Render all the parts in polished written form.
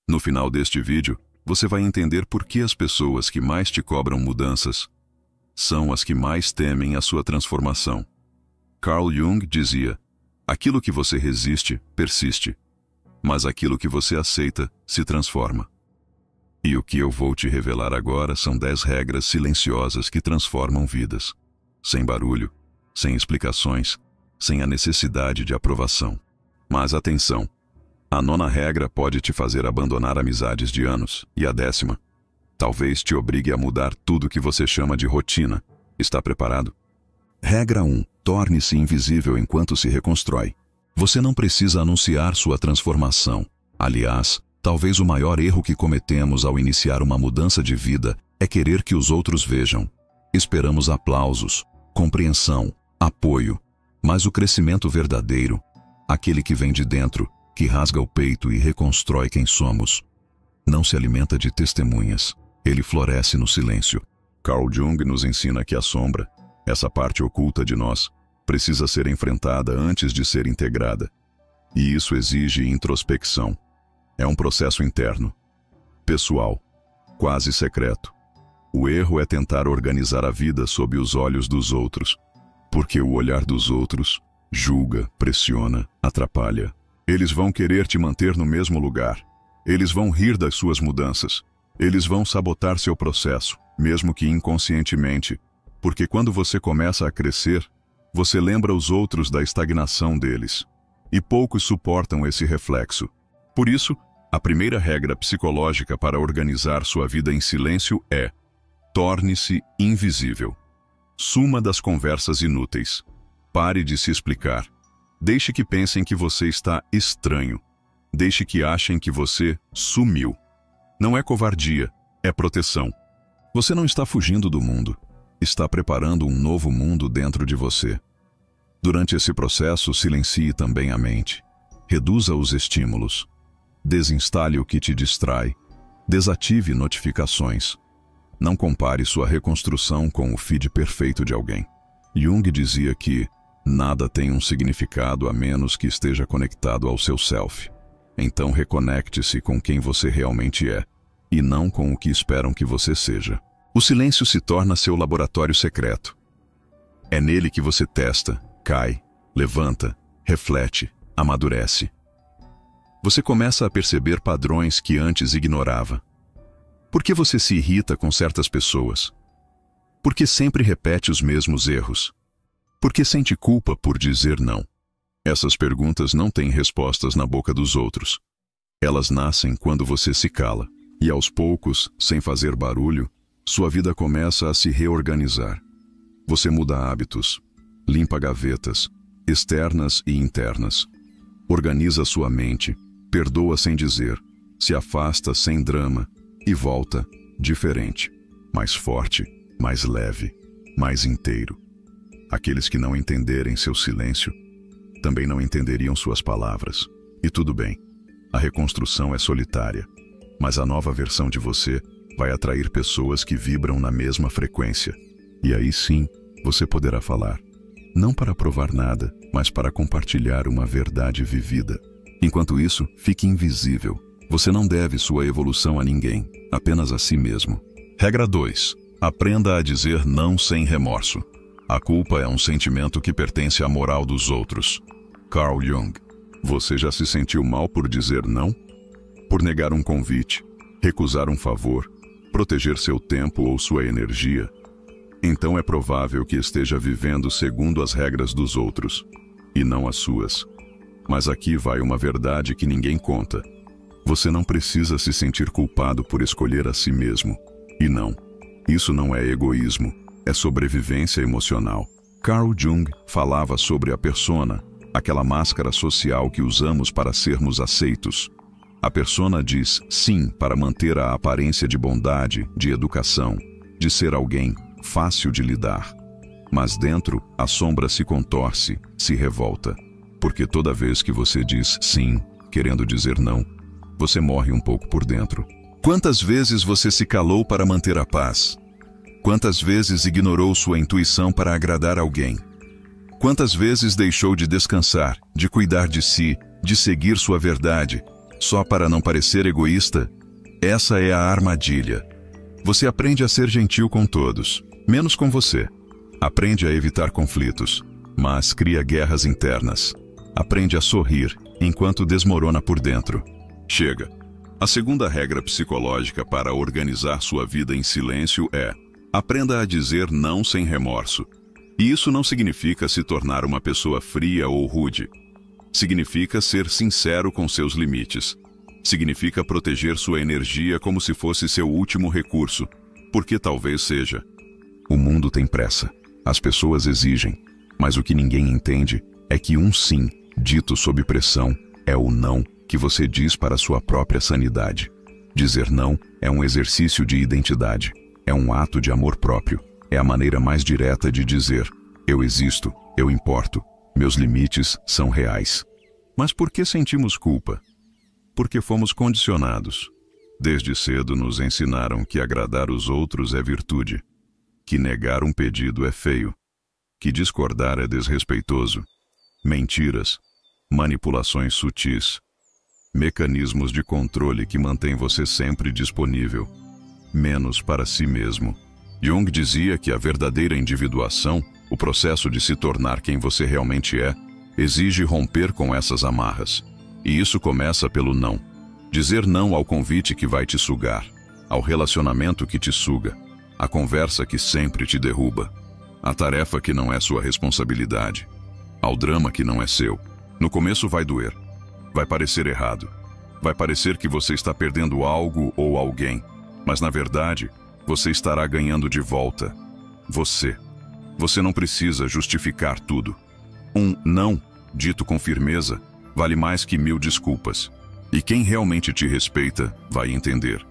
No final deste vídeo, você vai entender por que as pessoas que mais te cobram mudanças são as que mais temem a sua transformação. Carl Jung dizia: aquilo que você resiste, persiste, mas aquilo que você aceita, se transforma. E o que eu vou te revelar agora são 10 regras silenciosas que transformam vidas. Sem barulho, sem explicações, sem a necessidade de aprovação. Mas atenção! A 9ª regra pode te fazer abandonar amizades de anos, e a 10ª talvez te obrigue a mudar tudo que você chama de rotina. Está preparado? Regra 1. Torne-se invisível enquanto se reconstrói. Você não precisa anunciar sua transformação. Aliás, talvez o maior erro que cometemos ao iniciar uma mudança de vida é querer que os outros vejam. Esperamos aplausos, compreensão, apoio, mas o crescimento verdadeiro, aquele que vem de dentro, que rasga o peito e reconstrói quem somos, não se alimenta de testemunhas. Ele floresce no silêncio. Carl Jung nos ensina que a sombra, essa parte oculta de nós, precisa ser enfrentada antes de ser integrada. E isso exige introspecção. É um processo interno, pessoal, quase secreto. O erro é tentar organizar a vida sob os olhos dos outros, porque o olhar dos outros julga, pressiona, atrapalha. Eles vão querer te manter no mesmo lugar. Eles vão rir das suas mudanças. Eles vão sabotar seu processo, mesmo que inconscientemente, porque quando você começa a crescer, você lembra os outros da estagnação deles. E poucos suportam esse reflexo. Por isso, a primeira regra psicológica para organizar sua vida em silêncio é: torne-se invisível. Suma das conversas inúteis. Pare de se explicar. Deixe que pensem que você está estranho. Deixe que achem que você sumiu. Não é covardia, é proteção. Você não está fugindo do mundo. Está preparando um novo mundo dentro de você. Durante esse processo, silencie também a mente. Reduza os estímulos. Desinstale o que te distrai. Desative notificações. Não compare sua reconstrução com o feed perfeito de alguém. Jung dizia que nada tem um significado a menos que esteja conectado ao seu self. Então reconecte-se com quem você realmente é, e não com o que esperam que você seja. O silêncio se torna seu laboratório secreto. É nele que você testa, cai, levanta, reflete, amadurece. Você começa a perceber padrões que antes ignorava. Por que você se irrita com certas pessoas? Por que sempre repete os mesmos erros? Por que sente culpa por dizer não? Essas perguntas não têm respostas na boca dos outros. Elas nascem quando você se cala. E aos poucos, sem fazer barulho, sua vida começa a se reorganizar. Você muda hábitos, limpa gavetas, externas e internas. Organiza sua mente, perdoa sem dizer, se afasta sem drama e volta diferente, mais forte, mais leve, mais inteiro. Aqueles que não entenderem seu silêncio também não entenderiam suas palavras. E tudo bem, a reconstrução é solitária, mas a nova versão de você vai atrair pessoas que vibram na mesma frequência. E aí sim, você poderá falar, não para provar nada, mas para compartilhar uma verdade vivida. Enquanto isso, fique invisível. Você não deve sua evolução a ninguém, apenas a si mesmo. Regra 2. Aprenda a dizer não sem remorso. A culpa é um sentimento que pertence à moral dos outros. Carl Jung. Você já se sentiu mal por dizer não? Por negar um convite, recusar um favor, proteger seu tempo ou sua energia? Então é provável que esteja vivendo segundo as regras dos outros, e não as suas. Mas aqui vai uma verdade que ninguém conta. Você não precisa se sentir culpado por escolher a si mesmo. E não, isso não é egoísmo, é sobrevivência emocional. Carl Jung falava sobre a persona, aquela máscara social que usamos para sermos aceitos. A persona diz sim para manter a aparência de bondade, de educação, de ser alguém fácil de lidar. Mas dentro, a sombra se contorce, se revolta. Porque toda vez que você diz sim, querendo dizer não, você morre um pouco por dentro. Quantas vezes você se calou para manter a paz? Quantas vezes ignorou sua intuição para agradar alguém? Quantas vezes deixou de descansar, de cuidar de si, de seguir sua verdade, só para não parecer egoísta? Essa é a armadilha. Você aprende a ser gentil com todos, menos com você. Aprende a evitar conflitos, mas cria guerras internas. Aprende a sorrir, enquanto desmorona por dentro. Chega. A segunda regra psicológica para organizar sua vida em silêncio é: aprenda a dizer não sem remorso. E isso não significa se tornar uma pessoa fria ou rude. Significa ser sincero com seus limites. Significa proteger sua energia como se fosse seu último recurso, porque talvez seja. O mundo tem pressa. As pessoas exigem. Mas o que ninguém entende é que um sim, dito sob pressão, é o não que você diz para sua própria sanidade. Dizer não é um exercício de identidade. É um ato de amor próprio. É a maneira mais direta de dizer: eu existo, eu importo, meus limites são reais. Mas por que sentimos culpa? Porque fomos condicionados. Desde cedo nos ensinaram que agradar os outros é virtude, que negar um pedido é feio, que discordar é desrespeitoso. Mentiras, manipulações sutis, mecanismos de controle que mantêm você sempre disponível, menos para si mesmo. Jung dizia que a verdadeira individuação, o processo de se tornar quem você realmente é, exige romper com essas amarras. E isso começa pelo não. Dizer não ao convite que vai te sugar, ao relacionamento que te suga, à conversa que sempre te derruba, à tarefa que não é sua responsabilidade, ao drama que não é seu. No começo vai doer, vai parecer errado, vai parecer que você está perdendo algo ou alguém, mas na verdade, você estará ganhando de volta. Você. Você não precisa justificar tudo. Um não, dito com firmeza, vale mais que 1000 desculpas. E quem realmente te respeita, vai entender.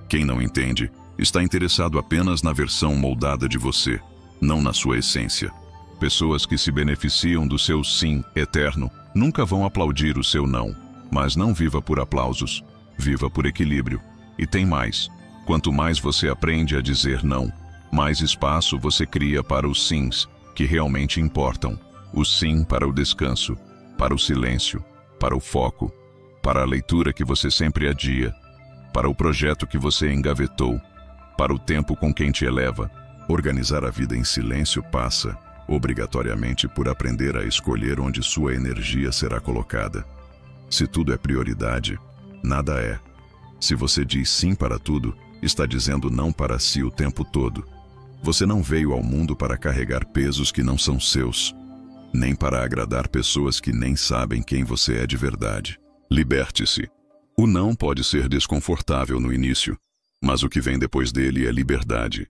Quem não entende, está interessado apenas na versão moldada de você, não na sua essência. Pessoas que se beneficiam do seu sim eterno nunca vão aplaudir o seu não. Mas não viva por aplausos, viva por equilíbrio. E tem mais. Quanto mais você aprende a dizer não, mais espaço você cria para os sims, que realmente importam. O sim para o descanso, para o silêncio, para o foco, para a leitura que você sempre adia, para o projeto que você engavetou, para o tempo com quem te eleva. Organizar a vida em silêncio passa, obrigatoriamente, por aprender a escolher onde sua energia será colocada. Se tudo é prioridade, nada é. Se você diz sim para tudo, está dizendo não para si o tempo todo. Você não veio ao mundo para carregar pesos que não são seus, nem para agradar pessoas que nem sabem quem você é de verdade. Liberte-se. O não pode ser desconfortável no início, mas o que vem depois dele é liberdade.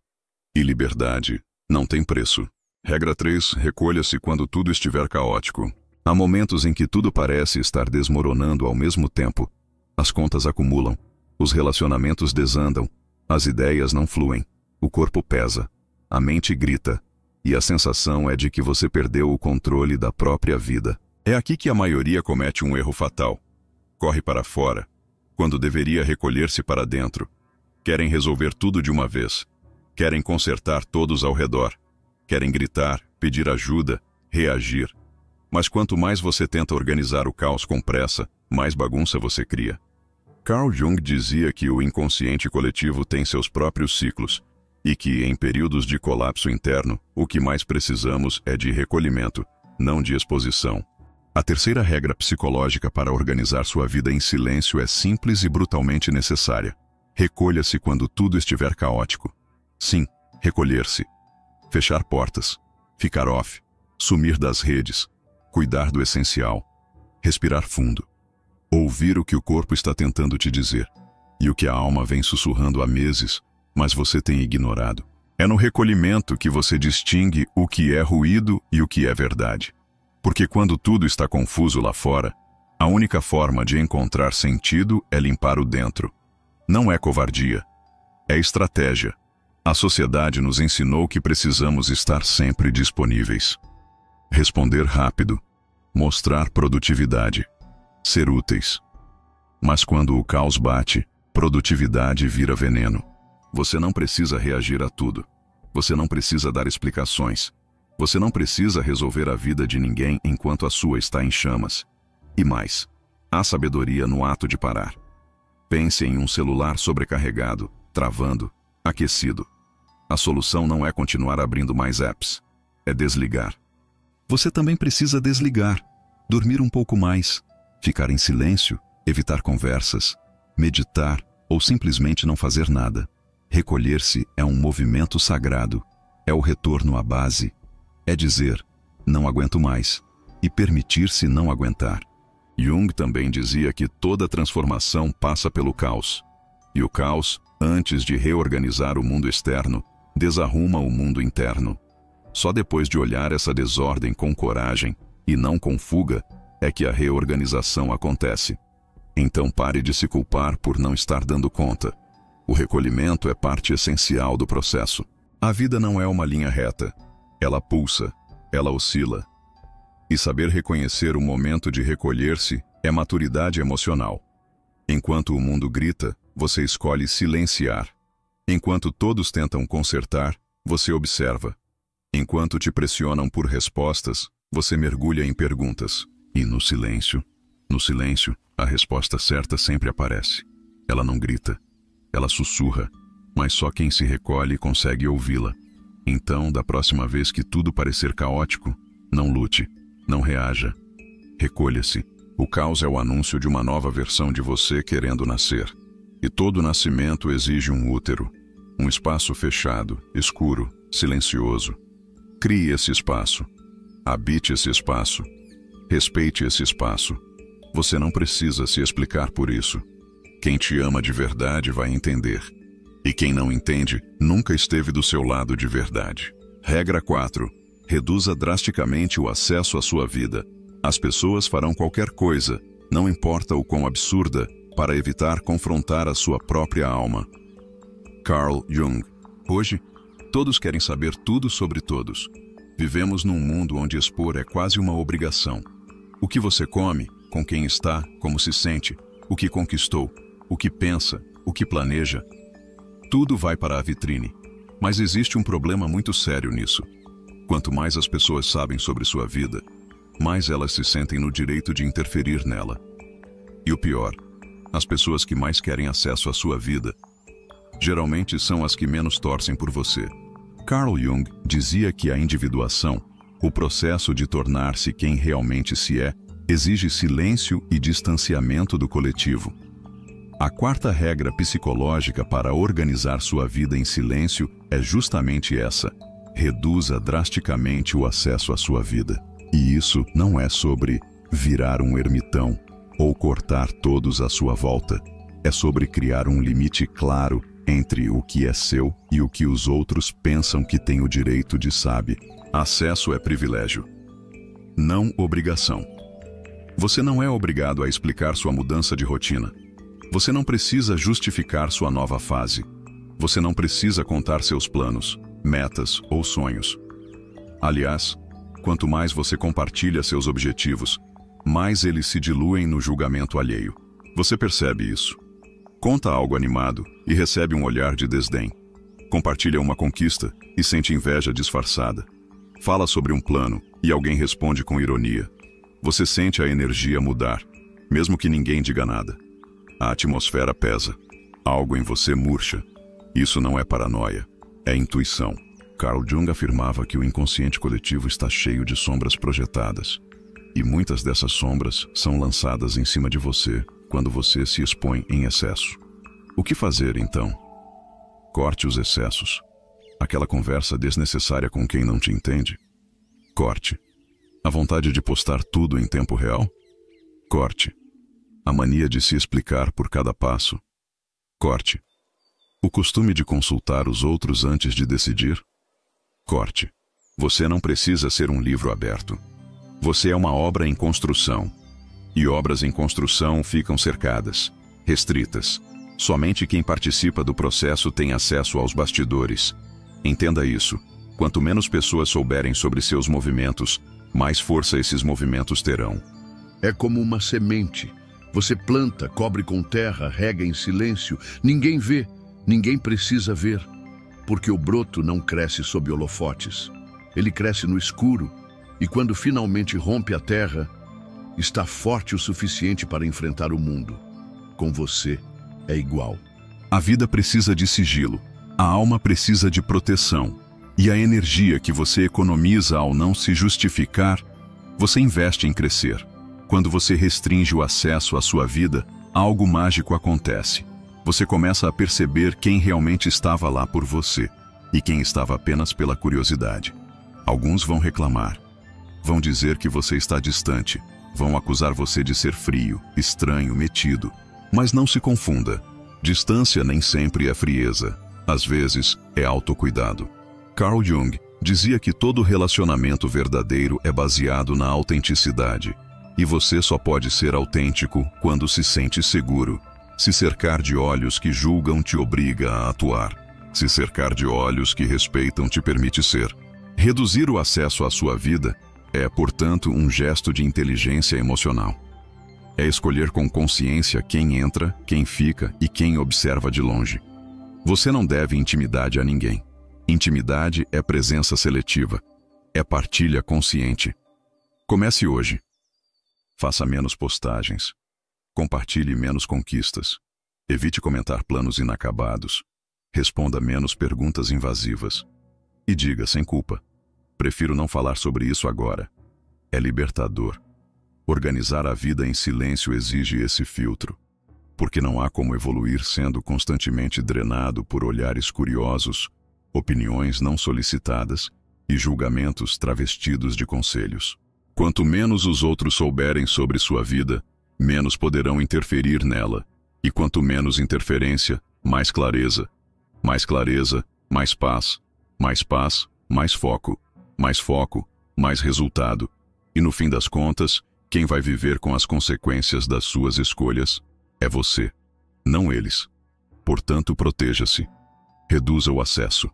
E liberdade não tem preço. Regra 3. Recolha-se quando tudo estiver caótico. Há momentos em que tudo parece estar desmoronando ao mesmo tempo. As contas acumulam, os relacionamentos desandam, as ideias não fluem, o corpo pesa, a mente grita, e a sensação é de que você perdeu o controle da própria vida. É aqui que a maioria comete um erro fatal. Corre para fora, quando deveria recolher-se para dentro. Querem resolver tudo de uma vez. Querem consertar todos ao redor. Querem gritar, pedir ajuda, reagir. Mas quanto mais você tenta organizar o caos com pressa, mais bagunça você cria. Carl Jung dizia que o inconsciente coletivo tem seus próprios ciclos e que, em períodos de colapso interno, o que mais precisamos é de recolhimento, não de exposição. A terceira regra psicológica para organizar sua vida em silêncio é simples e brutalmente necessária. Recolha-se quando tudo estiver caótico. Sim, recolher-se. Fechar portas. Ficar off. Sumir das redes. Cuidar do essencial. Respirar fundo. Ouvir o que o corpo está tentando te dizer. E o que a alma vem sussurrando há meses, mas você tem ignorado. É no recolhimento que você distingue o que é ruído e o que é verdade. Porque quando tudo está confuso lá fora, a única forma de encontrar sentido é limpar o dentro. Não é covardia, é estratégia. A sociedade nos ensinou que precisamos estar sempre disponíveis. Responder rápido, mostrar produtividade, ser úteis. Mas quando o caos bate, produtividade vira veneno. Você não precisa reagir a tudo. Você não precisa dar explicações. Você não precisa resolver a vida de ninguém enquanto a sua está em chamas. E mais, Há sabedoria no ato de parar. Pense em um celular sobrecarregado, travando, aquecido. A solução não é continuar abrindo mais apps. É desligar. Você também precisa desligar, dormir um pouco mais, ficar em silêncio, evitar conversas, meditar ou simplesmente não fazer nada. Recolher-se é um movimento sagrado. É o retorno à base. É dizer, não aguento mais, e permitir-se não aguentar. Jung também dizia que toda transformação passa pelo caos. E o caos, antes de reorganizar o mundo externo, desarruma o mundo interno. Só depois de olhar essa desordem com coragem, e não com fuga, é que a reorganização acontece. Então pare de se culpar por não estar dando conta. O recolhimento é parte essencial do processo. A vida não é uma linha reta. Ela pulsa, ela oscila. E saber reconhecer o momento de recolher-se é maturidade emocional. Enquanto o mundo grita, você escolhe silenciar. Enquanto todos tentam consertar, você observa. Enquanto te pressionam por respostas, você mergulha em perguntas. E no silêncio, a resposta certa sempre aparece. Ela não grita, ela sussurra, mas só quem se recolhe consegue ouvi-la. Então, da próxima vez que tudo parecer caótico, não lute, não reaja. Recolha-se. O caos é o anúncio de uma nova versão de você querendo nascer. E todo nascimento exige um útero, um espaço fechado, escuro, silencioso. Crie esse espaço. Habite esse espaço. Respeite esse espaço. Você não precisa se explicar por isso. Quem te ama de verdade vai entender. E quem não entende, nunca esteve do seu lado de verdade. Regra 4. Reduza drasticamente o acesso à sua vida. As pessoas farão qualquer coisa, não importa o quão absurda, para evitar confrontar a sua própria alma. Carl Jung. Hoje, todos querem saber tudo sobre todos. Vivemos num mundo onde expor é quase uma obrigação. O que você come, com quem está, como se sente, o que conquistou, o que pensa, o que planeja. Tudo vai para a vitrine. Mas existe um problema muito sério nisso. Quanto mais as pessoas sabem sobre sua vida, mais elas se sentem no direito de interferir nela. E o pior, as pessoas que mais querem acesso à sua vida, geralmente são as que menos torcem por você. Carl Jung dizia que a individuação, o processo de tornar-se quem realmente se é, exige silêncio e distanciamento do coletivo. A quarta regra psicológica para organizar sua vida em silêncio é justamente essa: reduza drasticamente o acesso à sua vida. E isso não é sobre virar um ermitão ou cortar todos à sua volta. É sobre criar um limite claro entre o que é seu e o que os outros pensam que tem o direito de saber. Acesso é privilégio, não obrigação. Você não é obrigado a explicar sua mudança de rotina. Você não precisa justificar sua nova fase. Você não precisa contar seus planos, metas ou sonhos. Aliás, quanto mais você compartilha seus objetivos, mais eles se diluem no julgamento alheio. Você percebe isso. Conta algo animado e recebe um olhar de desdém. Compartilha uma conquista e sente inveja disfarçada. Fala sobre um plano e alguém responde com ironia. Você sente a energia mudar, mesmo que ninguém diga nada. A atmosfera pesa. Algo em você murcha. Isso não é paranoia, é intuição. Carl Jung afirmava que o inconsciente coletivo está cheio de sombras projetadas. E muitas dessas sombras são lançadas em cima de você quando você se expõe em excesso. O que fazer, então? Corte os excessos. Aquela conversa desnecessária com quem não te entende? Corte. A vontade de postar tudo em tempo real? Corte. A mania de se explicar por cada passo? Corte. O costume de consultar os outros antes de decidir? Corte. Você não precisa ser um livro aberto. Você é uma obra em construção. E obras em construção ficam cercadas, restritas. Somente quem participa do processo tem acesso aos bastidores. Entenda isso. Quanto menos pessoas souberem sobre seus movimentos, mais força esses movimentos terão. É como uma semente. Você planta, cobre com terra, rega em silêncio. Ninguém vê, ninguém precisa ver. Porque o broto não cresce sob holofotes. Ele cresce no escuro. E quando finalmente rompe a terra, está forte o suficiente para enfrentar o mundo. Com você, é igual. A vida precisa de sigilo, a alma precisa de proteção. E a energia que você economiza ao não se justificar, você investe em crescer. Quando você restringe o acesso à sua vida, algo mágico acontece. Você começa a perceber quem realmente estava lá por você e quem estava apenas pela curiosidade. Alguns vão reclamar, vão dizer que você está distante, vão acusar você de ser frio, estranho, metido. Mas não se confunda. Distância nem sempre é frieza. Às vezes, é autocuidado. Carl Jung dizia que todo relacionamento verdadeiro é baseado na autenticidade. E você só pode ser autêntico quando se sente seguro. Se cercar de olhos que julgam te obriga a atuar. Se cercar de olhos que respeitam te permite ser. Reduzir o acesso à sua vida é, portanto, um gesto de inteligência emocional. É escolher com consciência quem entra, quem fica e quem observa de longe. Você não deve intimidade a ninguém. Intimidade é presença seletiva. É partilha consciente. Comece hoje. Faça menos postagens. Compartilhe menos conquistas. Evite comentar planos inacabados. Responda menos perguntas invasivas. E diga sem culpa: prefiro não falar sobre isso agora. É libertador. Organizar a vida em silêncio exige esse filtro, porque não há como evoluir sendo constantemente drenado por olhares curiosos, opiniões não solicitadas e julgamentos travestidos de conselhos. Quanto menos os outros souberem sobre sua vida, menos poderão interferir nela. E quanto menos interferência, mais clareza. Mais clareza, mais paz. Mais paz, mais foco. Mais foco, mais resultado. E no fim das contas, quem vai viver com as consequências das suas escolhas é você, não eles. Portanto, proteja-se. Reduza o acesso.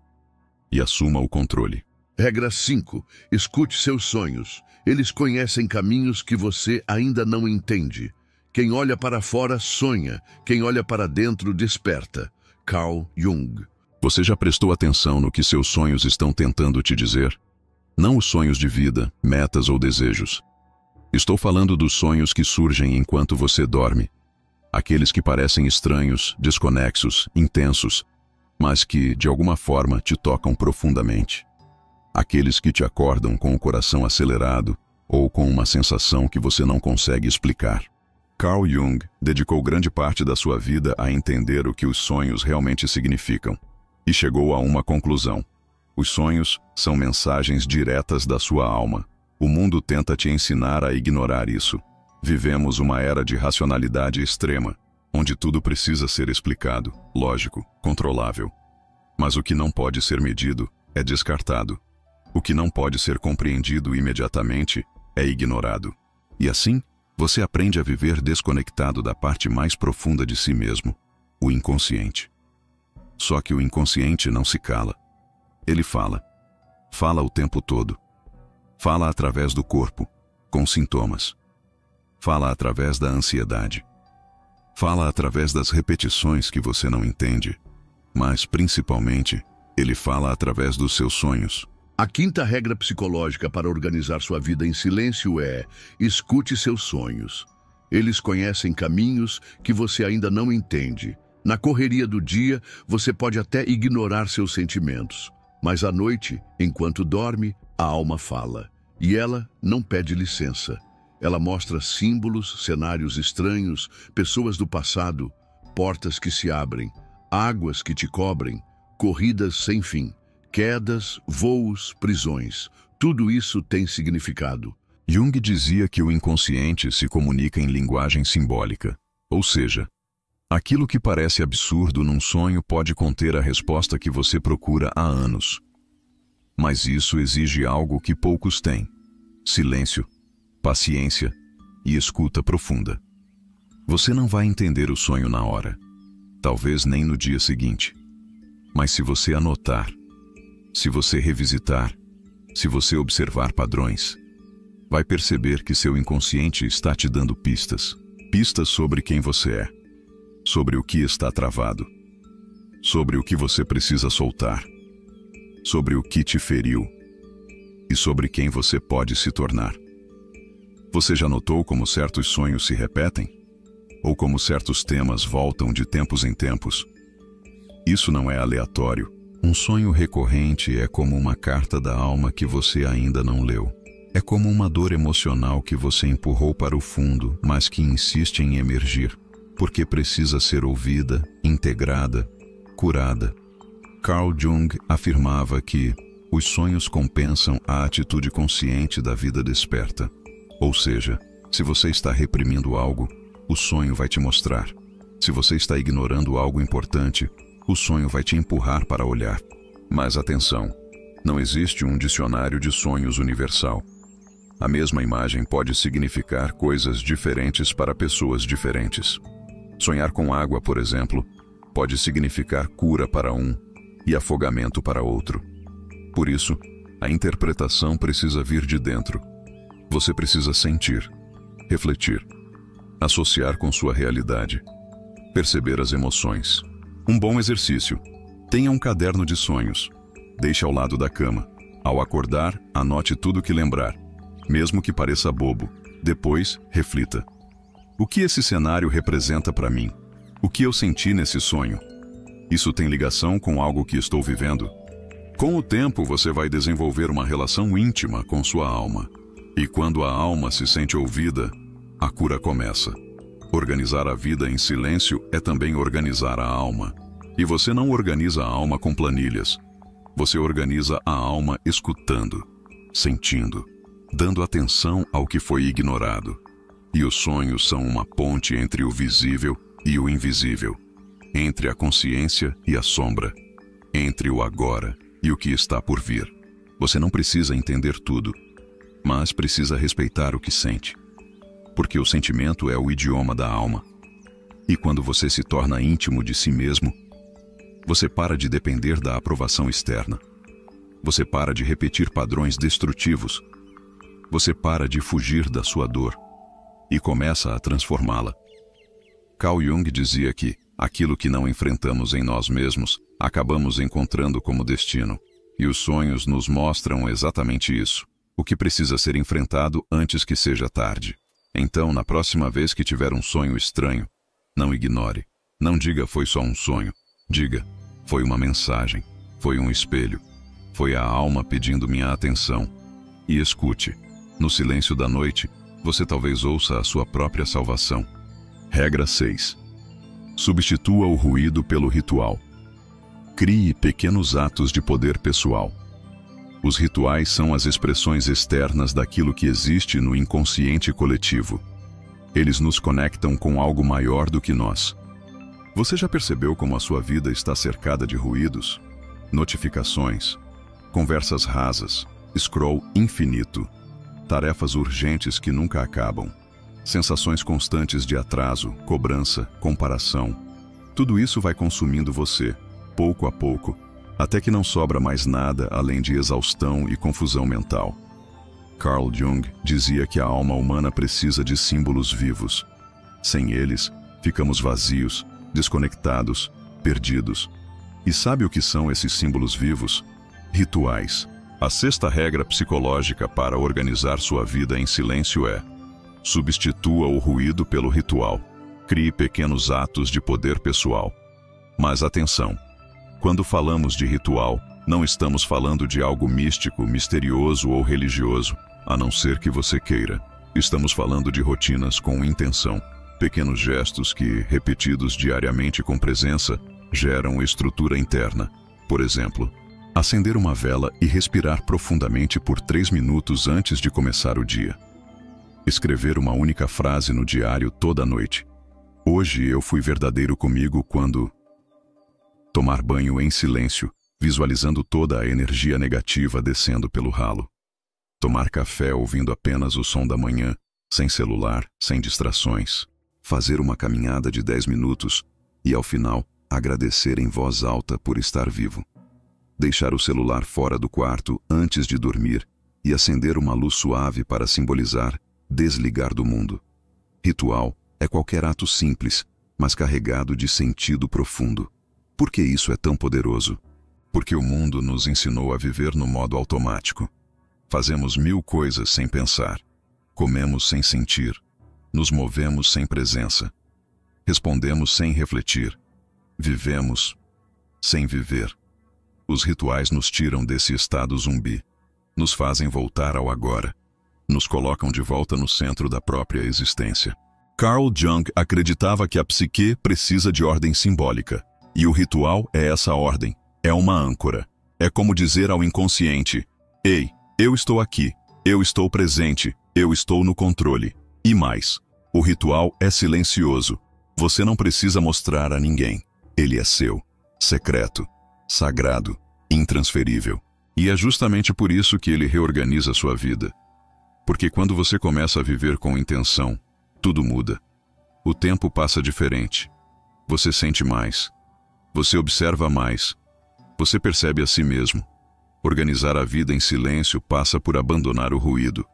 E assuma o controle. Regra 5. Escute seus sonhos. Eles conhecem caminhos que você ainda não entende. Quem olha para fora sonha. Quem olha para dentro desperta. Carl Jung. Você já prestou atenção no que seus sonhos estão tentando te dizer? Não os sonhos de vida, metas ou desejos. Estou falando dos sonhos que surgem enquanto você dorme. Aqueles que parecem estranhos, desconexos, intensos, mas que, de alguma forma, te tocam profundamente. Aqueles que te acordam com o coração acelerado ou com uma sensação que você não consegue explicar. Carl Jung dedicou grande parte da sua vida a entender o que os sonhos realmente significam e chegou a uma conclusão. Os sonhos são mensagens diretas da sua alma. O mundo tenta te ensinar a ignorar isso. Vivemos uma era de racionalidade extrema, onde tudo precisa ser explicado, lógico, controlável. Mas o que não pode ser medido é descartado. O que não pode ser compreendido imediatamente é ignorado. E assim, você aprende a viver desconectado da parte mais profunda de si mesmo, o inconsciente. Só que o inconsciente não se cala. Ele fala. Fala o tempo todo. Fala através do corpo, com sintomas. Fala através da ansiedade. Fala através das repetições que você não entende. Mas, principalmente, ele fala através dos seus sonhos. A quinta regra psicológica para organizar sua vida em silêncio é: escute seus sonhos. Eles conhecem caminhos que você ainda não entende. Na correria do dia, você pode até ignorar seus sentimentos. Mas à noite, enquanto dorme, a alma fala. E ela não pede licença. Ela mostra símbolos, cenários estranhos, pessoas do passado, portas que se abrem, águas que te cobrem, corridas sem fim. Quedas, voos, prisões. Tudo isso tem significado. Jung dizia que o inconsciente se comunica em linguagem simbólica. Ou seja, aquilo que parece absurdo num sonho pode conter a resposta que você procura há anos. Mas isso exige algo que poucos têm: silêncio, paciência e escuta profunda. Você não vai entender o sonho na hora, talvez nem no dia seguinte. Mas se você anotar, se você revisitar, se você observar padrões, vai perceber que seu inconsciente está te dando pistas. Pistas sobre quem você é, sobre o que está travado, sobre o que você precisa soltar, sobre o que te feriu e sobre quem você pode se tornar. Você já notou como certos sonhos se repetem? Ou como certos temas voltam de tempos em tempos? Isso não é aleatório. Um sonho recorrente é como uma carta da alma que você ainda não leu. É como uma dor emocional que você empurrou para o fundo, mas que insiste em emergir, porque precisa ser ouvida, integrada, curada. Carl Jung afirmava que os sonhos compensam a atitude consciente da vida desperta. Ou seja, se você está reprimindo algo, o sonho vai te mostrar. Se você está ignorando algo importante, o sonho vai te empurrar para olhar. Mas atenção, não existe um dicionário de sonhos universal. A mesma imagem pode significar coisas diferentes para pessoas diferentes. Sonhar com água, por exemplo, pode significar cura para um e afogamento para outro. Por isso, a interpretação precisa vir de dentro. Você precisa sentir, refletir, associar com sua realidade, perceber as emoções. Um bom exercício. Tenha um caderno de sonhos. Deixe ao lado da cama. Ao acordar, anote tudo o que lembrar. Mesmo que pareça bobo. Depois, reflita. O que esse cenário representa para mim? O que eu senti nesse sonho? Isso tem ligação com algo que estou vivendo? Com o tempo, você vai desenvolver uma relação íntima com sua alma. E quando a alma se sente ouvida, a cura começa. Organizar a vida em silêncio é também organizar a alma. E você não organiza a alma com planilhas. Você organiza a alma escutando, sentindo, dando atenção ao que foi ignorado. E os sonhos são uma ponte entre o visível e o invisível, entre a consciência e a sombra, entre o agora e o que está por vir. Você não precisa entender tudo, mas precisa respeitar o que sente. Porque o sentimento é o idioma da alma. E quando você se torna íntimo de si mesmo, você para de depender da aprovação externa. Você para de repetir padrões destrutivos. Você para de fugir da sua dor e começa a transformá-la. Carl Jung dizia que aquilo que não enfrentamos em nós mesmos, acabamos encontrando como destino. E os sonhos nos mostram exatamente isso. O que precisa ser enfrentado antes que seja tarde. Então, na próxima vez que tiver um sonho estranho, não ignore. Não diga foi só um sonho. Diga, foi uma mensagem, foi um espelho, foi a alma pedindo minha atenção. E escute. No silêncio da noite, você talvez ouça a sua própria salvação. Regra 6. Substitua o ruído pelo ritual. Crie pequenos atos de poder pessoal. Os rituais são as expressões externas daquilo que existe no inconsciente coletivo. Eles nos conectam com algo maior do que nós. Você já percebeu como a sua vida está cercada de ruídos? Notificações, conversas rasas, scroll infinito, tarefas urgentes que nunca acabam, sensações constantes de atraso, cobrança, comparação. Tudo isso vai consumindo você, pouco a pouco, até que não sobra mais nada além de exaustão e confusão mental. Carl Jung dizia que a alma humana precisa de símbolos vivos. Sem eles, ficamos vazios, desconectados, perdidos. E sabe o que são esses símbolos vivos? Rituais. A sexta regra psicológica para organizar sua vida em silêncio é: substitua o ruído pelo ritual. Crie pequenos atos de poder pessoal. Mas atenção! Quando falamos de ritual, não estamos falando de algo místico, misterioso ou religioso, a não ser que você queira. Estamos falando de rotinas com intenção. Pequenos gestos que, repetidos diariamente com presença, geram estrutura interna. Por exemplo, acender uma vela e respirar profundamente por 3 minutos antes de começar o dia. Escrever uma única frase no diário toda noite. Hoje eu fui verdadeiro comigo quando... Tomar banho em silêncio, visualizando toda a energia negativa descendo pelo ralo. Tomar café ouvindo apenas o som da manhã, sem celular, sem distrações. Fazer uma caminhada de 10 minutos e, ao final, agradecer em voz alta por estar vivo. Deixar o celular fora do quarto antes de dormir e acender uma luz suave para simbolizar desligar do mundo. Ritual é qualquer ato simples, mas carregado de sentido profundo. Por que isso é tão poderoso? Porque o mundo nos ensinou a viver no modo automático. Fazemos 1000 coisas sem pensar. Comemos sem sentir. Nos movemos sem presença. Respondemos sem refletir. Vivemos sem viver. Os rituais nos tiram desse estado zumbi. Nos fazem voltar ao agora. Nos colocam de volta no centro da própria existência. Carl Jung acreditava que a psique precisa de ordem simbólica. E o ritual é essa ordem. É uma âncora. É como dizer ao inconsciente: ei, eu estou aqui. Eu estou presente. Eu estou no controle. E mais, o ritual é silencioso. Você não precisa mostrar a ninguém. Ele é seu, secreto, sagrado, intransferível. E é justamente por isso que ele reorganiza sua vida. Porque quando você começa a viver com intenção, tudo muda. O tempo passa diferente. Você sente mais. Você observa mais. Você percebe a si mesmo. Organizar a vida em silêncio passa por abandonar o ruído,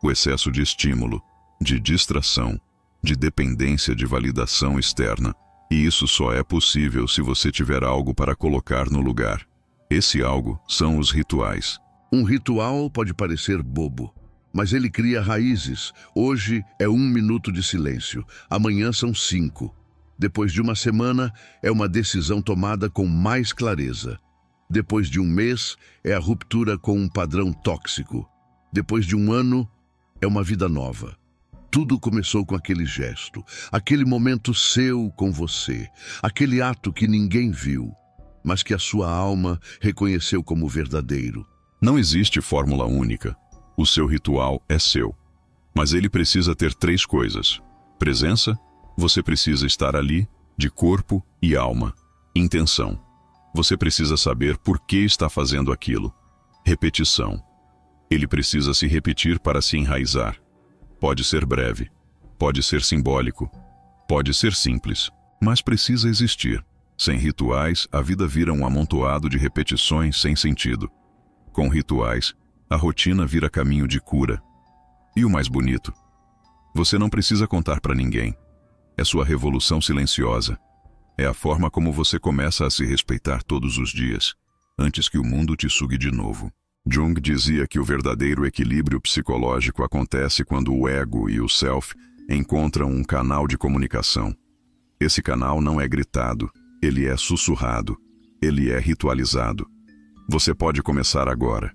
o excesso de estímulo, de distração, de dependência de validação externa. E isso só é possível se você tiver algo para colocar no lugar. Esse algo são os rituais. Um ritual pode parecer bobo, mas ele cria raízes. Hoje é 1 minuto de silêncio, amanhã são 5. Depois de uma semana, é uma decisão tomada com mais clareza. Depois de 1 mês, é a ruptura com um padrão tóxico. Depois de 1 ano, é uma vida nova. Tudo começou com aquele gesto, aquele momento seu com você, aquele ato que ninguém viu, mas que a sua alma reconheceu como verdadeiro. Não existe fórmula única. O seu ritual é seu. Mas ele precisa ter 3 coisas. Presença, você precisa estar ali, de corpo e alma. Intenção, você precisa saber por que está fazendo aquilo. Repetição, ele precisa se repetir para se enraizar. Pode ser breve, pode ser simbólico, pode ser simples, mas precisa existir. Sem rituais, a vida vira um amontoado de repetições sem sentido. Com rituais, a rotina vira caminho de cura. E o mais bonito, você não precisa contar para ninguém. É sua revolução silenciosa. É a forma como você começa a se respeitar todos os dias, antes que o mundo te sugue de novo. Jung dizia que o verdadeiro equilíbrio psicológico acontece quando o ego e o self encontram um canal de comunicação. Esse canal não é gritado, ele é sussurrado, ele é ritualizado. Você pode começar agora.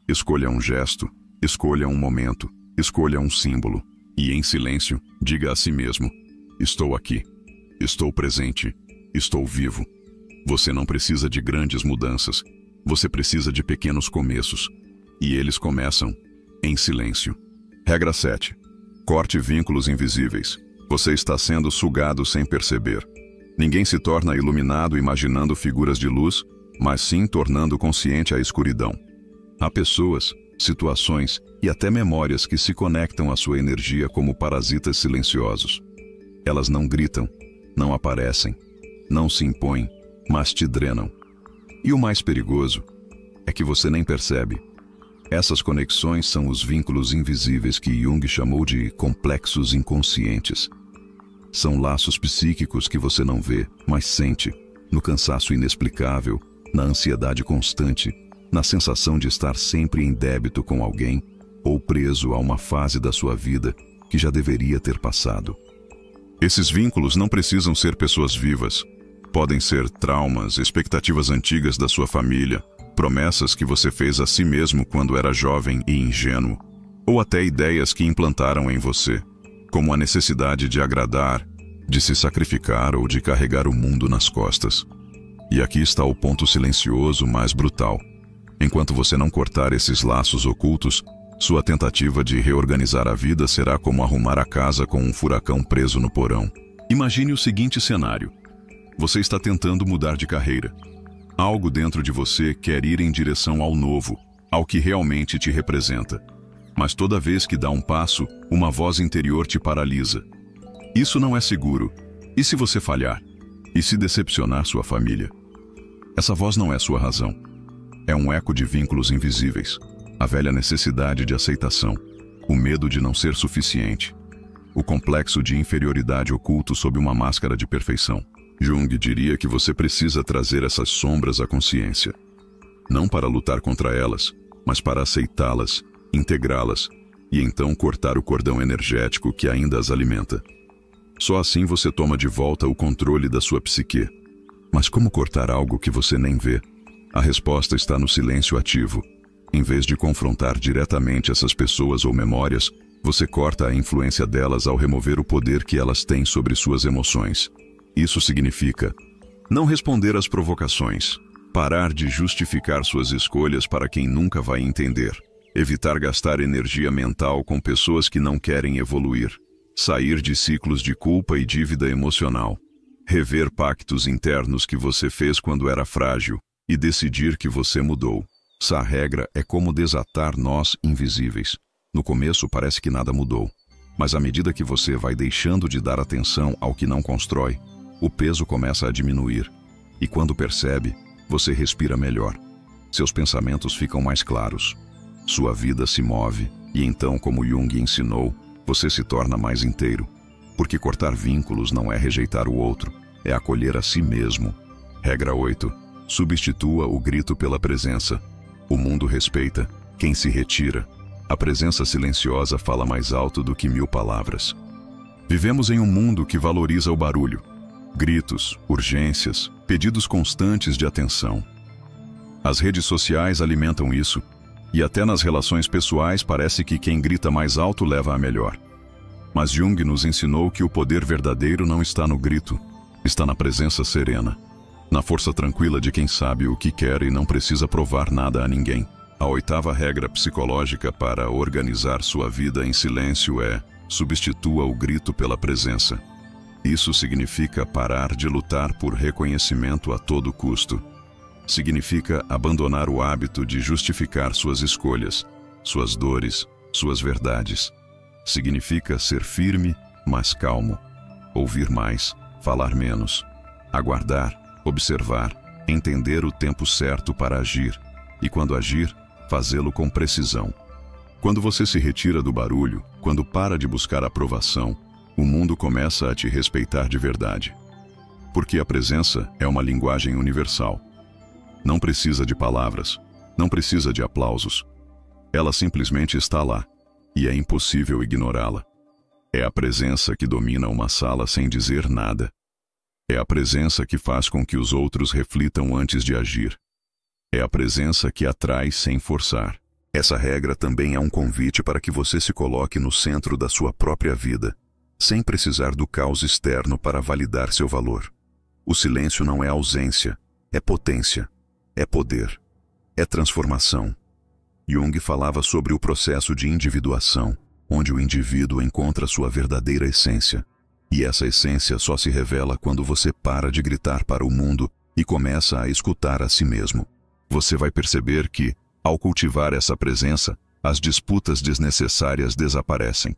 Escolha um gesto, escolha um momento, escolha um símbolo e, em silêncio, diga a si mesmo: estou aqui, estou presente, estou vivo. Você não precisa de grandes mudanças. Você precisa de pequenos começos, e eles começam em silêncio. Regra 7. Corte vínculos invisíveis. Você está sendo sugado sem perceber. Ninguém se torna iluminado imaginando figuras de luz, mas sim tornando consciente a escuridão. Há pessoas, situações e até memórias que se conectam à sua energia como parasitas silenciosos. Elas não gritam, não aparecem, não se impõem, mas te drenam. E o mais perigoso é que você nem percebe. Essas conexões são os vínculos invisíveis que Jung chamou de complexos inconscientes. São laços psíquicos que você não vê, mas sente, no cansaço inexplicável, na ansiedade constante, na sensação de estar sempre em débito com alguém ou preso a uma fase da sua vida que já deveria ter passado. Esses vínculos não precisam ser pessoas vivas. Podem ser traumas, expectativas antigas da sua família, promessas que você fez a si mesmo quando era jovem e ingênuo, ou até ideias que implantaram em você, como a necessidade de agradar, de se sacrificar ou de carregar o mundo nas costas. E aqui está o ponto silencioso mais brutal. Enquanto você não cortar esses laços ocultos, sua tentativa de reorganizar a vida será como arrumar a casa com um furacão preso no porão. Imagine o seguinte cenário. Você está tentando mudar de carreira. Algo dentro de você quer ir em direção ao novo, ao que realmente te representa. Mas toda vez que dá um passo, uma voz interior te paralisa. Isso não é seguro. E se você falhar? E se decepcionar sua família? Essa voz não é sua razão. É um eco de vínculos invisíveis. A velha necessidade de aceitação. O medo de não ser suficiente. O complexo de inferioridade oculto sob uma máscara de perfeição. Jung diria que você precisa trazer essas sombras à consciência. Não para lutar contra elas, mas para aceitá-las, integrá-las, e então cortar o cordão energético que ainda as alimenta. Só assim você toma de volta o controle da sua psique. Mas como cortar algo que você nem vê? A resposta está no silêncio ativo. Em vez de confrontar diretamente essas pessoas ou memórias, você corta a influência delas ao remover o poder que elas têm sobre suas emoções. Isso significa não responder às provocações, parar de justificar suas escolhas para quem nunca vai entender, evitar gastar energia mental com pessoas que não querem evoluir, sair de ciclos de culpa e dívida emocional, rever pactos internos que você fez quando era frágil e decidir que você mudou. Essa regra é como desatar nós invisíveis. No começo parece que nada mudou, mas à medida que você vai deixando de dar atenção ao que não constrói, o peso começa a diminuir. E quando percebe, você respira melhor. Seus pensamentos ficam mais claros. Sua vida se move e então, como Jung ensinou, você se torna mais inteiro. Porque cortar vínculos não é rejeitar o outro, é acolher a si mesmo. Regra 8. Substitua o grito pela presença. O mundo respeita quem se retira. A presença silenciosa fala mais alto do que 1000 palavras. Vivemos em um mundo que valoriza o barulho. Gritos, urgências, pedidos constantes de atenção. As redes sociais alimentam isso, e até nas relações pessoais parece que quem grita mais alto leva a melhor. Mas Jung nos ensinou que o poder verdadeiro não está no grito, está na presença serena, na força tranquila de quem sabe o que quer e não precisa provar nada a ninguém. A 8ª regra psicológica para organizar sua vida em silêncio é: substitua o grito pela presença. Isso significa parar de lutar por reconhecimento a todo custo. Significa abandonar o hábito de justificar suas escolhas, suas dores, suas verdades. Significa ser firme, mas calmo. Ouvir mais, falar menos. Aguardar, observar, entender o tempo certo para agir. E quando agir, fazê-lo com precisão. Quando você se retira do barulho, quando para de buscar aprovação, o mundo começa a te respeitar de verdade. Porque a presença é uma linguagem universal. Não precisa de palavras, não precisa de aplausos. Ela simplesmente está lá, e é impossível ignorá-la. É a presença que domina uma sala sem dizer nada. É a presença que faz com que os outros reflitam antes de agir. É a presença que atrai sem forçar. Essa regra também é um convite para que você se coloque no centro da sua própria vida, sem precisar do caos externo para validar seu valor. O silêncio não é ausência, é potência, é poder, é transformação. Jung falava sobre o processo de individuação, onde o indivíduo encontra sua verdadeira essência. E essa essência só se revela quando você para de gritar para o mundo e começa a escutar a si mesmo. Você vai perceber que, ao cultivar essa presença, as disputas desnecessárias desaparecem.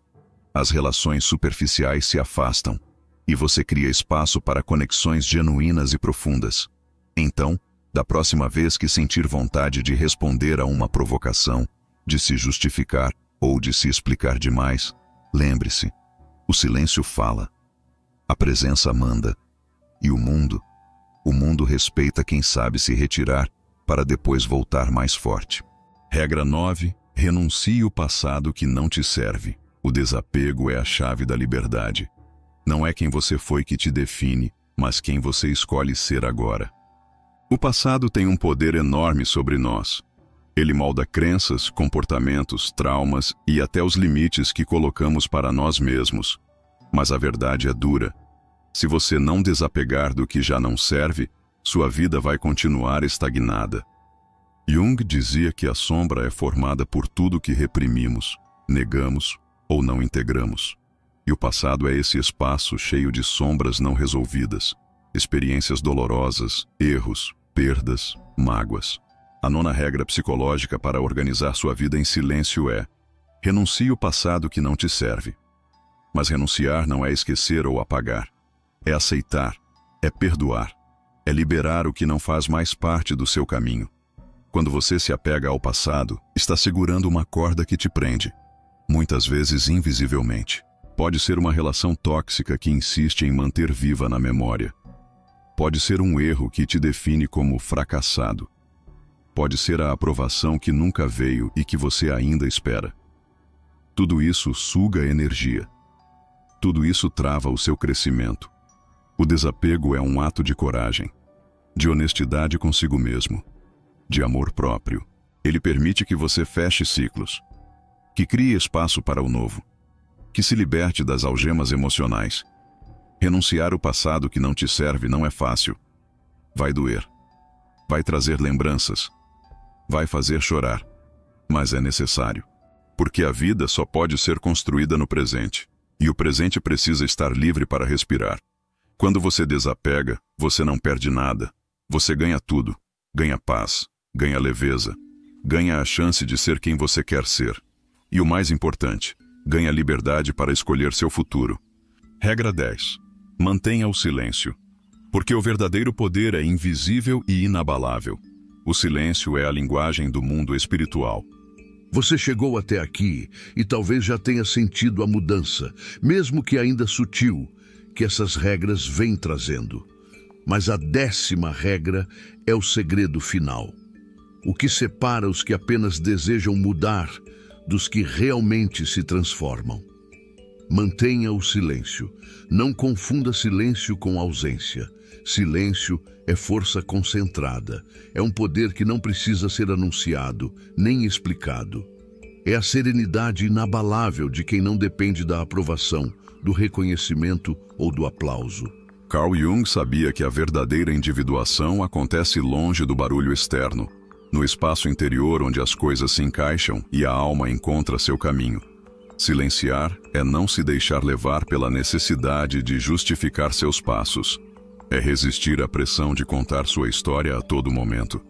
As relações superficiais se afastam, e você cria espaço para conexões genuínas e profundas. Então, da próxima vez que sentir vontade de responder a uma provocação, de se justificar ou de se explicar demais, lembre-se, o silêncio fala, a presença manda, e o mundo respeita quem sabe se retirar para depois voltar mais forte. Regra 9. Renuncie o passado que não te serve. O desapego é a chave da liberdade. Não é quem você foi que te define, mas quem você escolhe ser agora. O passado tem um poder enorme sobre nós. Ele molda crenças, comportamentos, traumas e até os limites que colocamos para nós mesmos. Mas a verdade é dura. Se você não desapegar do que já não serve, sua vida vai continuar estagnada. Jung dizia que a sombra é formada por tudo que reprimimos, negamos ou não integramos. E o passado é esse espaço cheio de sombras não resolvidas, experiências dolorosas, erros, perdas, mágoas. A 9ª regra psicológica para organizar sua vida em silêncio é: renuncie o passado que não te serve. Mas renunciar não é esquecer ou apagar. É aceitar, é perdoar, é liberar o que não faz mais parte do seu caminho. Quando você se apega ao passado, está segurando uma corda que te prende, muitas vezes invisivelmente. Pode ser uma relação tóxica que insiste em manter viva na memória. Pode ser um erro que te define como fracassado. Pode ser a aprovação que nunca veio e que você ainda espera. Tudo isso suga energia. Tudo isso trava o seu crescimento. O desapego é um ato de coragem, de honestidade consigo mesmo, de amor próprio. Ele permite que você feche ciclos, que crie espaço para o novo, que se liberte das algemas emocionais. Renunciar ao passado que não te serve não é fácil. Vai doer. Vai trazer lembranças. Vai fazer chorar. Mas é necessário. Porque a vida só pode ser construída no presente. E o presente precisa estar livre para respirar. Quando você desapega, você não perde nada. Você ganha tudo. Ganha paz. Ganha leveza. Ganha a chance de ser quem você quer ser. E o mais importante, ganha liberdade para escolher seu futuro. Regra 10. Mantenha o silêncio. Porque o verdadeiro poder é invisível e inabalável. O silêncio é a linguagem do mundo espiritual. Você chegou até aqui e talvez já tenha sentido a mudança, mesmo que ainda sutil, que essas regras vêm trazendo. Mas a 10ª regra é o segredo final. O que separa os que apenas desejam mudar dos que realmente se transformam. Mantenha o silêncio. Não confunda silêncio com ausência. Silêncio é força concentrada. É um poder que não precisa ser anunciado, nem explicado. É a serenidade inabalável de quem não depende da aprovação, do reconhecimento ou do aplauso. Carl Jung sabia que a verdadeira individuação acontece longe do barulho externo, no espaço interior onde as coisas se encaixam e a alma encontra seu caminho. Silenciar é não se deixar levar pela necessidade de justificar seus passos. É resistir à pressão de contar sua história a todo momento.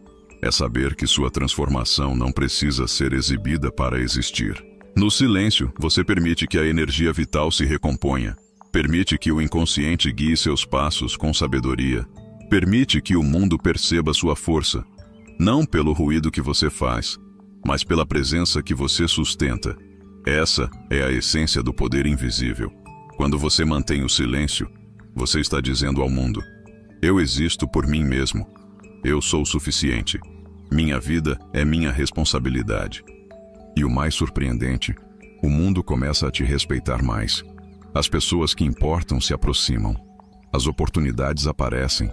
É saber que sua transformação não precisa ser exibida para existir. No silêncio, você permite que a energia vital se recomponha. Permite que o inconsciente guie seus passos com sabedoria. Permite que o mundo perceba sua força. Não pelo ruído que você faz, mas pela presença que você sustenta. Essa é a essência do poder invisível. Quando você mantém o silêncio, você está dizendo ao mundo: eu existo por mim mesmo. Eu sou suficiente. Minha vida é minha responsabilidade. E o mais surpreendente, o mundo começa a te respeitar mais. As pessoas que importam se aproximam. As oportunidades aparecem,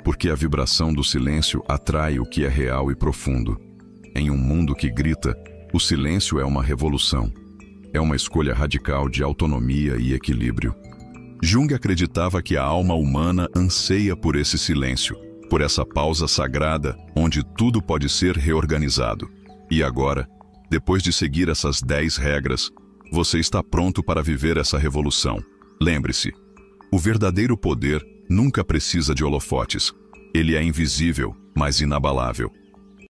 porque a vibração do silêncio atrai o que é real e profundo. Em um mundo que grita, o silêncio é uma revolução. É uma escolha radical de autonomia e equilíbrio. Jung acreditava que a alma humana anseia por esse silêncio, por essa pausa sagrada onde tudo pode ser reorganizado. E agora, depois de seguir essas 10 regras, você está pronto para viver essa revolução. Lembre-se, o verdadeiro poder nunca precisa de holofotes. Ele é invisível, mas inabalável.